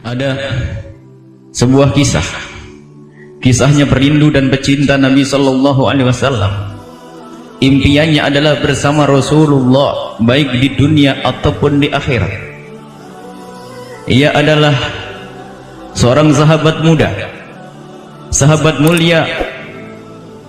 Ada sebuah kisah, kisahnya perindu dan pecinta Nabi Sallallahu Alaihi Wasallam. Impiannya adalah bersama Rasulullah, baik di dunia ataupun di akhirat. Ia adalah seorang sahabat muda, sahabat mulia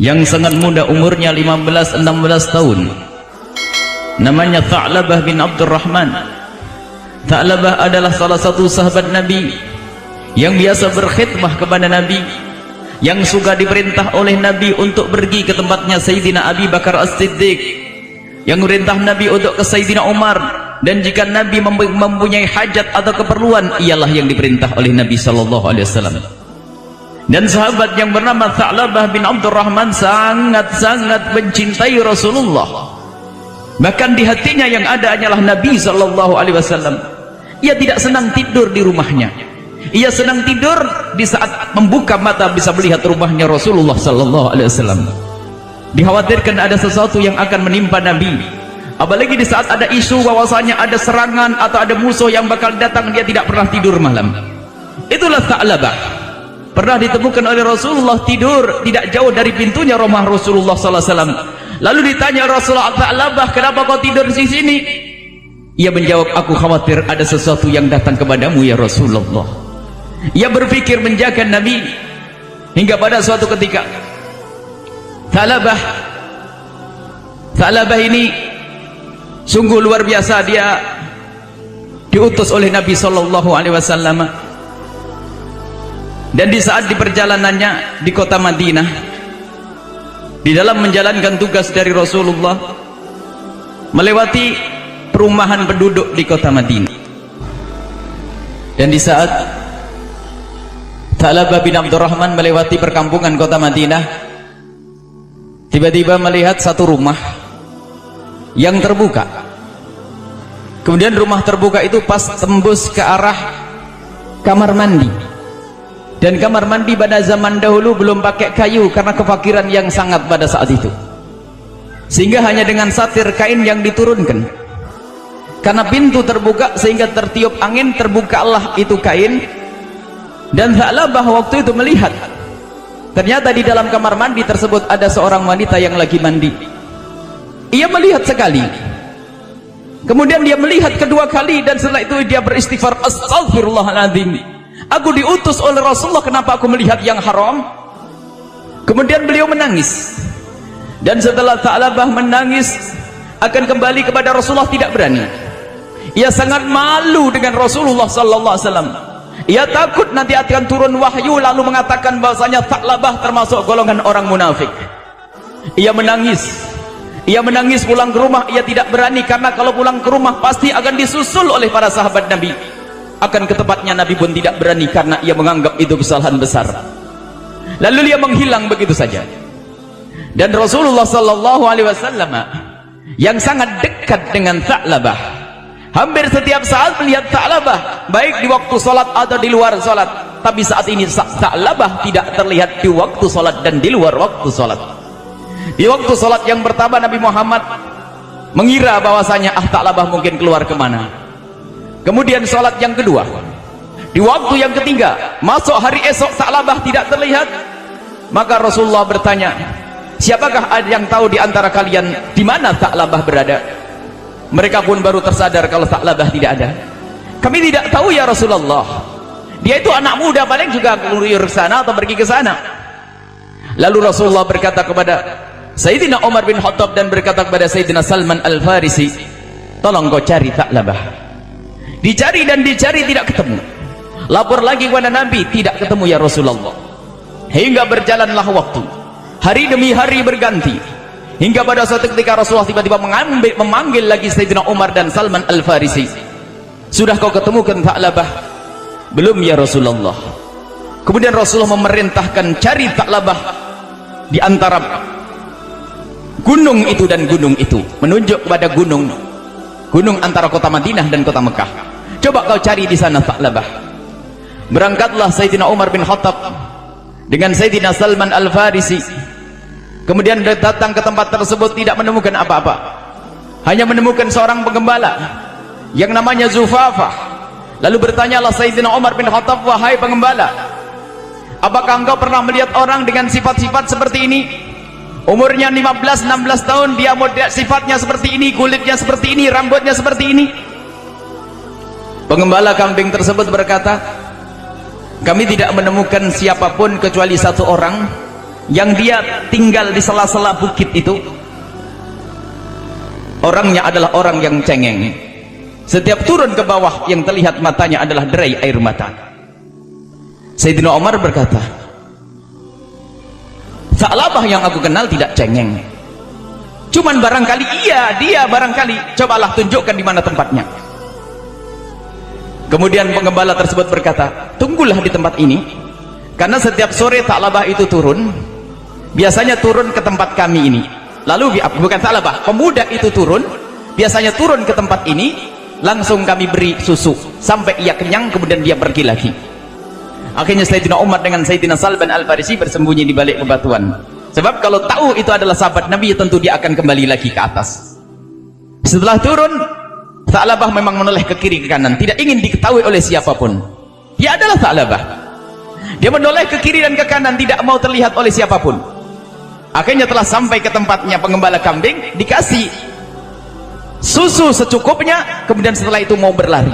yang sangat muda, umurnya 15-16 tahun. Namanya Tha'labah bin Abdurrahman. Tha'labah adalah salah satu sahabat Nabi yang biasa berkhidmah kepada Nabi, yang suka diperintah oleh Nabi untuk pergi ke tempatnya Sayyidina Abi Bakar As-Siddiq, yang merintah Nabi untuk ke Sayyidina Umar, dan jika Nabi mempunyai hajat atau keperluan, ialah yang diperintah oleh Nabi Sallallahu Alaihi Wasallam. Dan sahabat yang bernama Tha'labah bin Abdurrahman sangat-sangat mencintai Rasulullah. Bahkan di hatinya yang ada hanyalah Nabi Sallallahu Alaihi Wasallam. Ia tidak senang tidur di rumahnya. Ia senang tidur di saat membuka mata bisa melihat rumahnya Rasulullah Sallallahu Alaihi Wasallam. Dikhawatirkan ada sesuatu yang akan menimpa Nabi. Apalagi di saat ada isu bahwasanya ada serangan atau ada musuh yang bakal datang, dia tidak pernah tidur malam. Itulah Tha'labah. Pernah ditemukan oleh Rasulullah tidur tidak jauh dari pintunya rumah Rasulullah Sallallahu Alaihi Wasallam. Lalu ditanya Rasulullah, Tha'labah, kenapa kau tidur di sini? Ia menjawab, aku khawatir ada sesuatu yang datang kepadamu ya Rasulullah. Ia berpikir menjaga Nabi hingga pada suatu ketika Tha'labah ini sungguh luar biasa. Dia diutus oleh Nabi Sallallahu Alaihi Wasallam, dan di saat di perjalanannya di kota Madinah, di dalam menjalankan tugas dari Rasulullah, melewati perumahan penduduk di kota Madinah. Dan di saat Tha'labah bin Abdurrahman melewati perkampungan kota Madinah, tiba-tiba melihat satu rumah yang terbuka. Kemudian rumah terbuka itu pas tembus ke arah kamar mandi. Dan kamar mandi pada zaman dahulu belum pakai kayu karena kefakiran yang sangat pada saat itu, sehingga hanya dengan satir kain yang diturunkan. Karena pintu terbuka sehingga tertiup angin, terbukalah itu kain. Dan Tha'labah waktu itu melihat, ternyata di dalam kamar mandi tersebut ada seorang wanita yang lagi mandi. Ia melihat sekali, kemudian dia melihat kedua kali, dan setelah itu dia beristighfar, astagfirullahaladzim, aku diutus oleh Rasulullah, kenapa aku melihat yang haram? Kemudian beliau menangis. Dan setelah Tha'labah menangis akan kembali kepada Rasulullah, tidak berani. Ia sangat malu dengan Rasulullah Sallallahu Alaihi Wasallam. Ia takut nanti akan turun wahyu lalu mengatakan bahwasanya Tha'labah termasuk golongan orang munafik. Ia menangis pulang ke rumah. Ia tidak berani, karena kalau pulang ke rumah pasti akan disusul oleh para sahabat Nabi. Akan ke tempatnya Nabi pun tidak berani, karena ia menganggap itu kesalahan besar. Lalu dia menghilang begitu saja. Dan Rasulullah Sallallahu Alaihi Wasallam yang sangat dekat dengan Tha'labah, hampir setiap saat melihat Tha'labah, baik di waktu sholat atau di luar sholat. Tapi saat ini Tha'labah tidak terlihat di waktu sholat dan di luar waktu sholat. Di waktu sholat yang pertama, Nabi Muhammad mengira bahwasanya Tha'labah mungkin keluar kemana. Kemudian sholat yang kedua, di waktu yang ketiga, masuk hari esok, Tha'labah tidak terlihat. Maka Rasulullah bertanya, siapakah ada yang tahu di antara kalian di mana Tha'labah berada? Mereka pun baru tersadar kalau Tha'labah tidak ada. Kami tidak tahu ya Rasulullah. Dia itu anak muda, paling juga keluyur ke sana atau pergi ke sana. Lalu Rasulullah berkata kepada Sayyidina Umar bin Khattab dan berkata kepada Sayyidina Salman Al-Farisi, tolong kau cari Tha'labah. Dicari dan dicari tidak ketemu. Lapor lagi kepada Nabi, tidak ketemu ya Rasulullah. Hingga berjalanlah waktu, hari demi hari berganti, hingga pada suatu ketika Rasulullah tiba-tiba memanggil lagi Sayyidina Umar dan Salman Al-Farisi. Sudah kau ketemukan Tha'labah? Belum ya Rasulullah. Kemudian Rasulullah memerintahkan cari Tha'labah di antara gunung itu dan gunung itu, menunjuk kepada gunung antara kota Madinah dan kota Mekah. Coba kau cari di sana Tha'labah. Berangkatlah Sayyidina Umar bin Khattab dengan Sayyidina Salman Al-Farisi. Kemudian datang ke tempat tersebut, tidak menemukan apa-apa, hanya menemukan seorang penggembala yang namanya Zufafah, Lalu bertanyalah Sayyidina Umar bin Khattab, wahai pengembala, apakah engkau pernah melihat orang dengan sifat-sifat seperti ini? Umurnya 15-16 tahun, dia model sifatnya seperti ini, kulitnya seperti ini, rambutnya seperti ini. Pengembala kambing tersebut berkata, kami tidak menemukan siapapun kecuali satu orang yang dia tinggal di sela-sela bukit itu. Orangnya adalah orang yang cengeng. Setiap turun ke bawah yang terlihat matanya adalah derai air mata. Sayyidina Umar berkata, Sa'labah yang aku kenal tidak cengeng. Cuman barangkali dia barangkali, cobalah tunjukkan di mana tempatnya. Kemudian pengembala tersebut berkata, tunggulah di tempat ini, karena setiap sore Sa'labah itu turun, biasanya turun ke tempat kami ini. Lalu bukan Sa'labah, pemuda itu turun, biasanya turun ke tempat ini, langsung kami beri susu sampai ia kenyang, kemudian dia pergi lagi. Akhirnya Sayyidina Umar dengan Sayyidina Salman Al-Farisi bersembunyi di balik bebatuan. Sebab kalau tahu itu adalah sahabat Nabi, tentu dia akan kembali lagi ke atas. Setelah turun, Sa'labah memang menoleh ke kiri ke kanan, tidak ingin diketahui oleh siapapun. Dia adalah Sa'labah. Dia menoleh ke kiri dan ke kanan, tidak mau terlihat oleh siapapun. Akhirnya telah sampai ke tempatnya pengembala kambing, dikasih susu secukupnya, kemudian setelah itu mau berlari.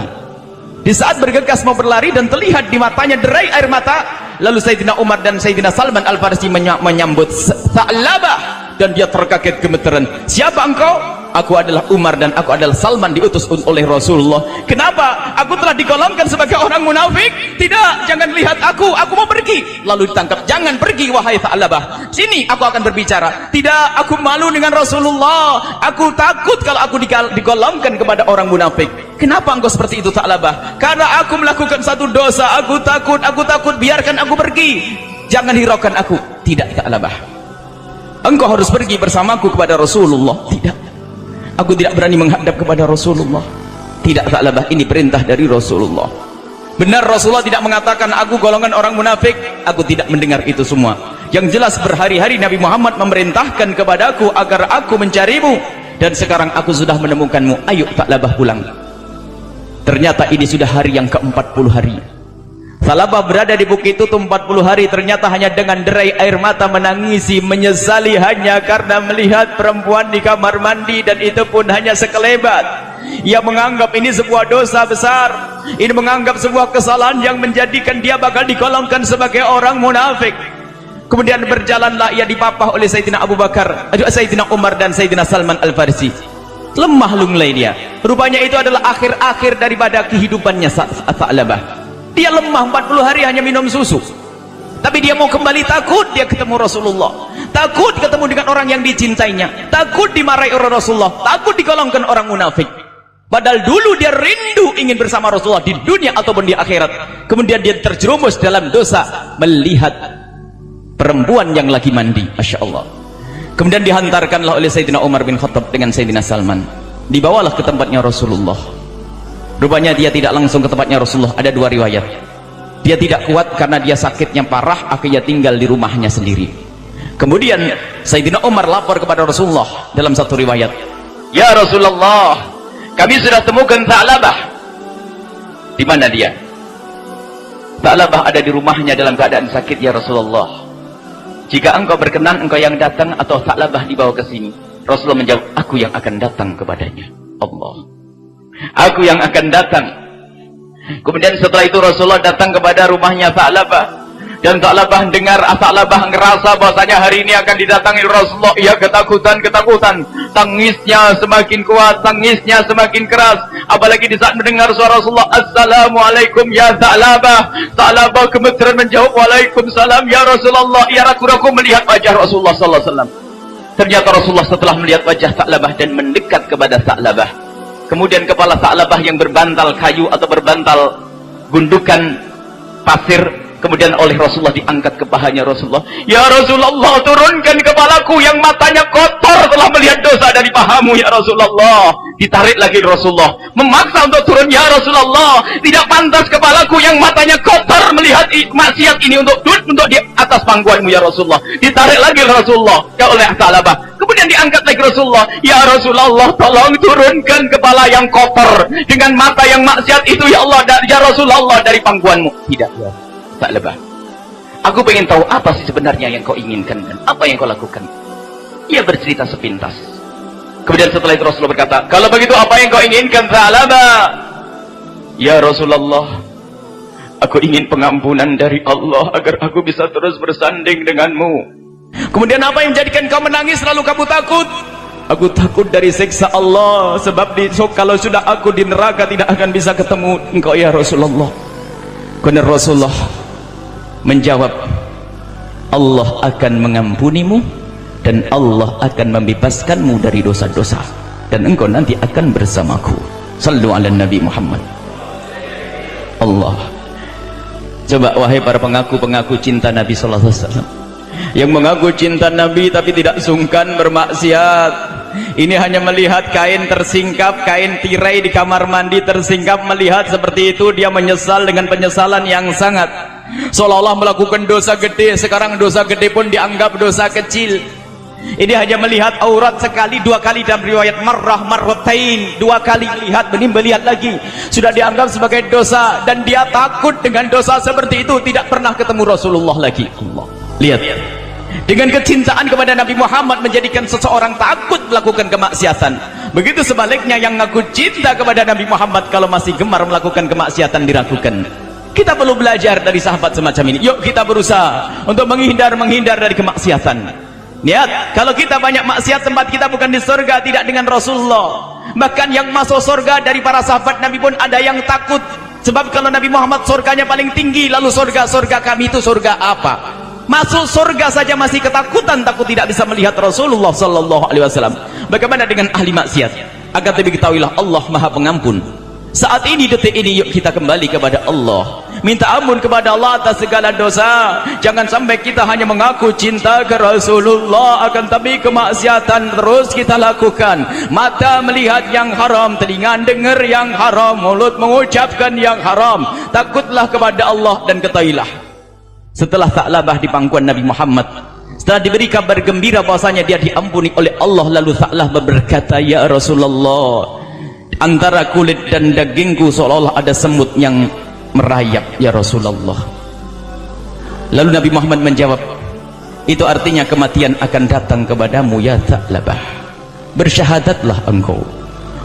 Di saat bergegas mau berlari dan terlihat di matanya derai air mata, lalu Sayyidina Umar dan Sayyidina Salman Al-Farisi menyambut Sa'labah, dan dia terkaget gemeteran. Siapa engkau? Aku adalah Umar dan aku adalah Salman, diutus oleh Rasulullah. Kenapa? Aku telah digolongkan sebagai orang munafik? Tidak, jangan lihat aku mau pergi. Lalu ditangkap, jangan pergi wahai Sa'labah, sini aku akan berbicara. Tidak, aku malu dengan Rasulullah, aku takut kalau aku digolongkan kepada orang munafik. Kenapa engkau seperti itu Sa'labah? Karena aku melakukan satu dosa, aku takut, biarkan aku pergi, jangan hiraukan aku. Tidak Sa'labah, engkau harus pergi bersamaku kepada Rasulullah. Tidak, aku tidak berani menghadap kepada Rasulullah. Tidak Sa'labah, ini perintah dari Rasulullah. Benar, Rasulullah tidak mengatakan aku golongan orang munafik. Aku tidak mendengar itu semua. Yang jelas berhari-hari Nabi Muhammad memerintahkan kepadaku agar aku mencarimu, dan sekarang aku sudah menemukanmu. Ayo Sa'labah pulang. Ternyata ini sudah hari yang ke-40 hari. Sa'labah berada di bukit itu 40 hari, ternyata hanya dengan derai air mata menangisi, menyesali hanya karena melihat perempuan di kamar mandi, dan itu pun hanya sekelebat. Ia menganggap ini sebuah dosa besar, ini menganggap sebuah kesalahan yang menjadikan dia bakal digolongkan sebagai orang munafik. Kemudian berjalanlah ia dipapah oleh Sayyidina Abu Bakar, Sayyidina Umar dan Sayyidina Salman Al-Farisi. Lemah lunglai dia. Rupanya itu adalah akhir-akhir daripada kehidupannya Sa'labah. Dia lemah 40 hari hanya minum susu. Tapi dia mau kembali, takut dia ketemu Rasulullah, takut ketemu dengan orang yang dicintainya, takut dimarahi oleh Rasulullah, takut digolongkan orang munafik. Padahal dulu dia rindu ingin bersama Rasulullah di dunia ataupun di akhirat. Kemudian dia terjerumus dalam dosa melihat perempuan yang lagi mandi. Masya Allah. Kemudian dihantarkanlah oleh Sayyidina Umar bin Khattab dengan Sayyidina Salman, dibawalah ke tempatnya Rasulullah. Rupanya dia tidak langsung ke tempatnya Rasulullah. Ada dua riwayat. Dia tidak kuat karena dia sakitnya parah, akhirnya tinggal di rumahnya sendiri. Kemudian Sayyidina Umar lapor kepada Rasulullah dalam satu riwayat, ya Rasulullah, kami sudah temukan Sa'labah. Di mana dia? Sa'labah ada di rumahnya dalam keadaan sakit ya Rasulullah. Jika engkau berkenan, engkau yang datang atau Sa'labah dibawa ke sini. Rasulullah menjawab, aku yang akan datang kepadanya. Allah, aku yang akan datang. Kemudian setelah itu Rasulullah datang kepada rumahnya Sa'labah, dan Sa'labah dengar, Sa'labah ngerasa bahwasanya hari ini akan didatangi Rasulullah. Ia ketakutan, tangisnya semakin kuat, tangisnya semakin keras. Apalagi di saat mendengar suara Rasulullah, Assalamualaikum ya Sa'labah. Sa'labah gemeteran menjawab, Waalaikumsalam ya Rasulullah. Ia ragu-ragu melihat wajah Rasulullah sallallahu alaihi wasallam. Ternyata Rasulullah setelah melihat wajah Sa'labah dan mendekat kepada Sa'labah, kemudian kepala Sa'labah yang berbantal kayu atau berbantal gundukan pasir, kemudian oleh Rasulullah diangkat ke pahanya Rasulullah. Ya Rasulullah, turunkan kepalaku yang matanya kotor telah melihat dosa dari pahamu ya Rasulullah. Ditarik lagi Rasulullah, memaksa untuk turun. Ya Rasulullah, tidak pantas kepalaku yang matanya kotor melihat maksiat ini untuk di atas pangkuanmu ya Rasulullah. Ditarik lagi Rasulullah ya oleh Sa'labah. Kemudian diangkat lagi Rasulullah, ya Rasulullah, tolong turunkan kepala yang kotor dengan mata yang maksiat itu, ya Allah, ya Rasulullah, dari pangkuanmu. Tidak, ya Tha'labah, aku pengen tahu apa sih sebenarnya yang kau inginkan dan apa yang kau lakukan. Ia bercerita sepintas. Kemudian setelah itu Rasulullah berkata, kalau begitu apa yang kau inginkan Tha'labah? Ya Rasulullah, aku ingin pengampunan dari Allah agar aku bisa terus bersanding denganmu. Kemudian apa yang menjadikan kau menangis lalu kamu takut? Aku takut dari siksa Allah, sebab kalau sudah aku di neraka tidak akan bisa ketemu engkau ya Rasulullah. Kemudian Rasulullah menjawab, Allah akan mengampunimu dan Allah akan membebaskanmu dari dosa-dosa dan engkau nanti akan bersamaku. Sallu ala Nabi Muhammad. Allah. Coba wahai para pengaku-pengaku cinta Nabi sallallahu alaihi wasallam, yang mengaku cinta Nabi tapi tidak sungkan bermaksiat. Ini hanya melihat kain tersingkap, kain tirai di kamar mandi tersingkap, melihat seperti itu dia menyesal dengan penyesalan yang sangat, seolah-olah melakukan dosa gede. Sekarang dosa gede pun dianggap dosa kecil. Ini hanya melihat aurat sekali, dua kali, dalam riwayat marratain, dua kali melihat, melihat lagi sudah dianggap sebagai dosa, dan dia takut dengan dosa seperti itu, tidak pernah ketemu Rasulullah lagi. Allah, lihat, dengan kecintaan kepada Nabi Muhammad menjadikan seseorang takut melakukan kemaksiatan. Begitu sebaliknya yang ngaku cinta kepada Nabi Muhammad kalau masih gemar melakukan kemaksiatan diragukan. Kita perlu belajar dari sahabat semacam ini. Yuk kita berusaha untuk menghindar dari kemaksiatan. Lihat, kalau kita banyak maksiat, tempat kita bukan di surga, tidak dengan Rasulullah. Bahkan yang masuk surga dari para sahabat Nabi pun ada yang takut. Sebab kalau Nabi Muhammad surganya paling tinggi, lalu surga kami itu surga apa? Masuk surga saja masih ketakutan, takut tidak bisa melihat Rasulullah sallallahu alaihi wasallam. Bagaimana dengan ahli maksiat? Agar lebih ketahuilah Allah Maha Pengampun. Saat ini, detik ini, yuk kita kembali kepada Allah, minta ampun kepada Allah atas segala dosa. Jangan sampai kita hanya mengaku cinta ke Rasulullah, akan tapi kemaksiatan terus kita lakukan. Mata melihat yang haram, telinga dengar yang haram, mulut mengucapkan yang haram. Takutlah kepada Allah dan ketahuilah, setelah Tha'labah di pangkuan Nabi Muhammad, setelah diberi kabar gembira bahwasanya dia diampuni oleh Allah, lalu Tha'labah berkata, ya Rasulullah, antara kulit dan dagingku seolah-olah ada semut yang merayap ya Rasulullah. Lalu Nabi Muhammad menjawab, itu artinya kematian akan datang kepadamu ya Tha'labah, bersyahadatlah engkau.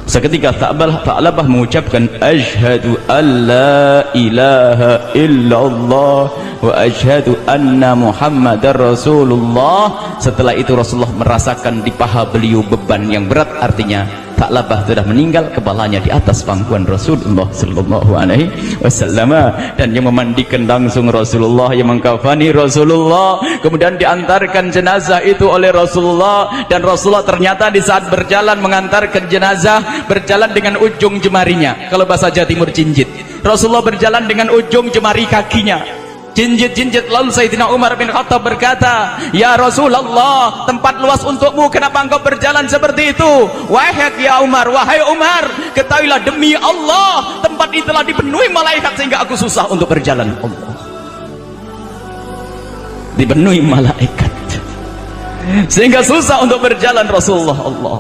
Seketika Tha'labah mengucapkan, asyhadu an la ilaha illallah wa asyhadu anna Muhammadar Rasulullah. Setelah itu Rasulullah merasakan di paha beliau beban yang berat, artinya Tha'labah sudah meninggal, kepalanya di atas pangkuan Rasulullah sallallahu alaihi wasallam, dan yang memandikan langsung Rasulullah, yang mengkafani Rasulullah, kemudian diantarkan jenazah itu oleh Rasulullah. Dan Rasulullah ternyata di saat berjalan mengantarkan jenazah, berjalan dengan ujung jemarinya, kalau bahasa Jawa Timur jinjit. Rasulullah berjalan dengan ujung jemari kakinya, jinjit-jinjit. Lalu Sayyidina Umar bin Khattab berkata, ya Rasulullah, tempat luas untukmu, kenapa engkau berjalan seperti itu? Wahai Umar, ketahuilah demi Allah, tempat itulah dipenuhi malaikat sehingga aku susah untuk berjalan. Allah, dipenuhi malaikat sehingga susah untuk berjalan Rasulullah. Allah,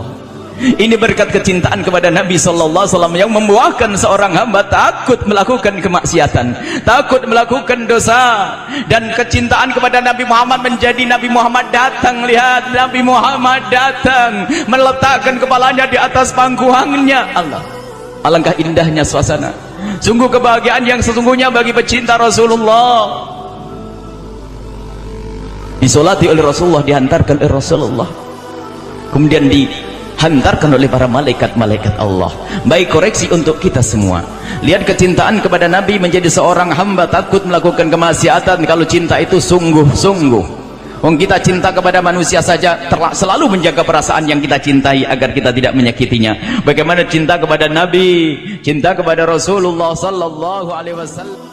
ini berkat kecintaan kepada Nabi sallallahu alaihi wasallam yang membuahkan seorang hamba takut melakukan kemaksiatan, takut melakukan dosa. Dan kecintaan kepada Nabi Muhammad menjadi Nabi Muhammad datang, lihat, Nabi Muhammad datang meletakkan kepalanya di atas pangkuannya. Allah, alangkah indahnya suasana, sungguh kebahagiaan yang sesungguhnya bagi pecinta Rasulullah. Disolati oleh Rasulullah, dihantarkan oleh Rasulullah, kemudian dihantarkan oleh para malaikat-malaikat Allah. Baik, koreksi untuk kita semua. Lihat kecintaan kepada Nabi menjadi seorang hamba takut melakukan kemaksiatan. Kalau cinta itu sungguh-sungguh, kita cinta kepada manusia saja selalu menjaga perasaan yang kita cintai agar kita tidak menyakitinya. Bagaimana cinta kepada Nabi, cinta kepada Rasulullah sallallahu alaihi wasallam.